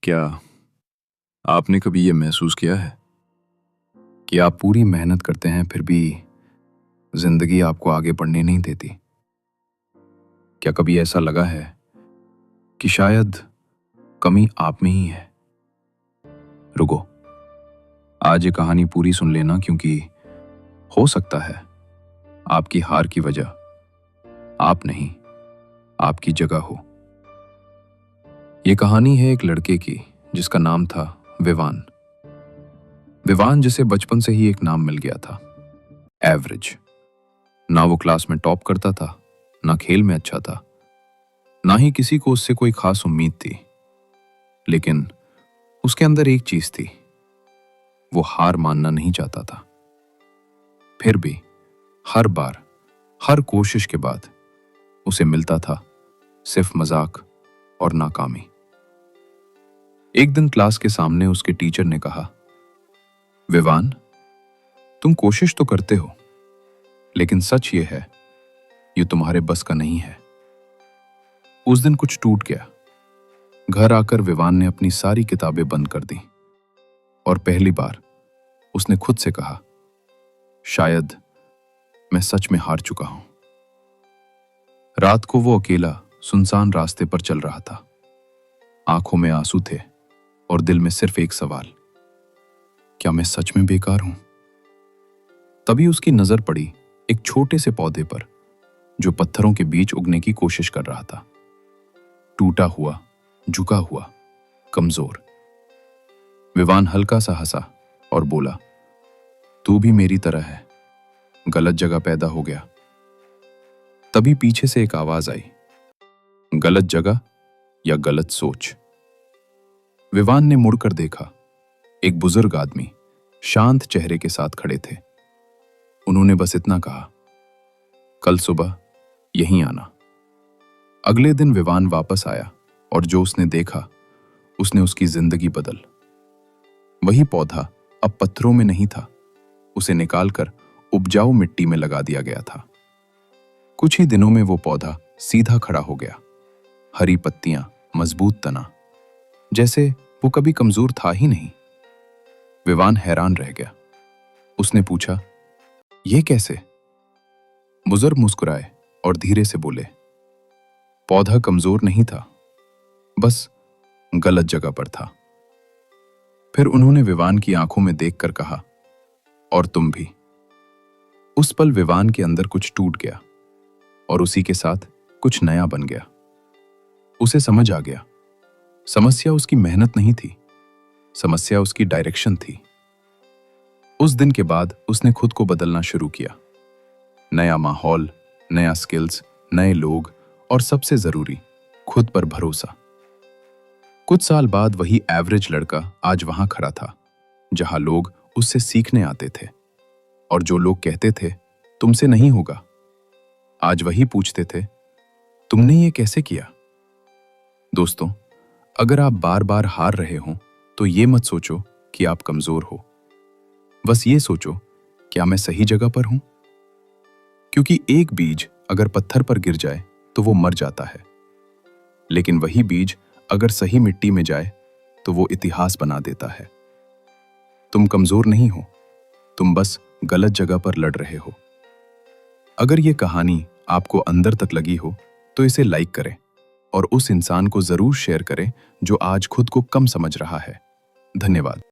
क्या आपने कभी ये महसूस किया है कि आप पूरी मेहनत करते हैं फिर भी जिंदगी आपको आगे बढ़ने नहीं देती? क्या कभी ऐसा लगा है कि शायद कमी आप में ही है? रुको, आज ये कहानी पूरी सुन लेना, क्योंकि हो सकता है आपकी हार की वजह आप नहीं, आपकी जगह हो। ये कहानी है एक लड़के की जिसका नाम था विवान। विवान जिसे बचपन से ही एक नाम मिल गया था, एवरेज। ना वो क्लास में टॉप करता था, ना खेल में अच्छा था, ना ही किसी को उससे कोई खास उम्मीद थी। लेकिन उसके अंदर एक चीज थी, वो हार मानना नहीं चाहता था। फिर भी हर बार, हर कोशिश के बाद उसे मिलता था सिर्फ मजाक और नाकामी। एक दिन क्लास के सामने उसके टीचर ने कहा, विवान, तुम कोशिश तो करते हो, लेकिन सच ये है ये तुम्हारे बस का नहीं है। उस दिन कुछ टूट गया। घर आकर विवान ने अपनी सारी किताबें बंद कर दी और पहली बार उसने खुद से कहा, शायद मैं सच में हार चुका हूं। रात को वो अकेला सुनसान रास्ते पर चल रहा था। आंखों में आंसू थे और दिल में सिर्फ एक सवाल, क्या मैं सच में बेकार हूं? तभी उसकी नजर पड़ी एक छोटे से पौधे पर जो पत्थरों के बीच उगने की कोशिश कर रहा था। टूटा हुआ, झुका हुआ, कमजोर। विवान हल्का सा हंसा और बोला, तू भी मेरी तरह है, गलत जगह पैदा हो गया। तभी पीछे से एक आवाज आई, गलत जगह या गलत सोच? विवान ने मुड़कर देखा। एक बुजुर्ग आदमी शांत चेहरे के साथ खड़े थे। उन्होंने बस इतना कहा, कल सुबह यहीं आना। अगले दिन विवान वापस आया और जो उसने देखा उसने उसकी जिंदगी बदल। वही पौधा अब पत्थरों में नहीं था, उसे निकालकर उपजाऊ मिट्टी में लगा दिया गया था। कुछ ही दिनों में वो पौधा सीधा खड़ा हो गया, हरी पत्तियां, मजबूत तना, जैसे वो कभी कमजोर था ही नहीं। विवान हैरान रह गया। उसने पूछा, ये कैसे? बुजुर्ग मुस्कुराए और धीरे से बोले, पौधा कमजोर नहीं था, बस गलत जगह पर था। फिर उन्होंने विवान की आंखों में देखकर कहा, और तुम भी। उस पल विवान के अंदर कुछ टूट गया और उसी के साथ कुछ नया बन गया। उसे समझ आ गया, समस्या उसकी मेहनत नहीं थी, समस्या उसकी डायरेक्शन थी। उस दिन के बाद उसने खुद को बदलना शुरू किया। नया माहौल, नया स्किल्स, नए लोग और सबसे जरूरी, खुद पर भरोसा। कुछ साल बाद वही एवरेज लड़का आज वहां खड़ा था जहां लोग उससे सीखने आते थे, और जो लोग कहते थे तुमसे नहीं होगा, आज वही पूछते थे, तुमने ये कैसे किया? दोस्तों, अगर आप बार बार हार रहे हो तो ये मत सोचो कि आप कमजोर हो। बस ये सोचो, क्या मैं सही जगह पर हूं? क्योंकि एक बीज अगर पत्थर पर गिर जाए तो वो मर जाता है, लेकिन वही बीज अगर सही मिट्टी में जाए तो वो इतिहास बना देता है। तुम कमजोर नहीं हो, तुम बस गलत जगह पर लड़ रहे हो। अगर ये कहानी आपको अंदर तक लगी हो तो इसे लाइक करें और उस इंसान को जरूर शेयर करें जो आज खुद को कम समझ रहा है। धन्यवाद।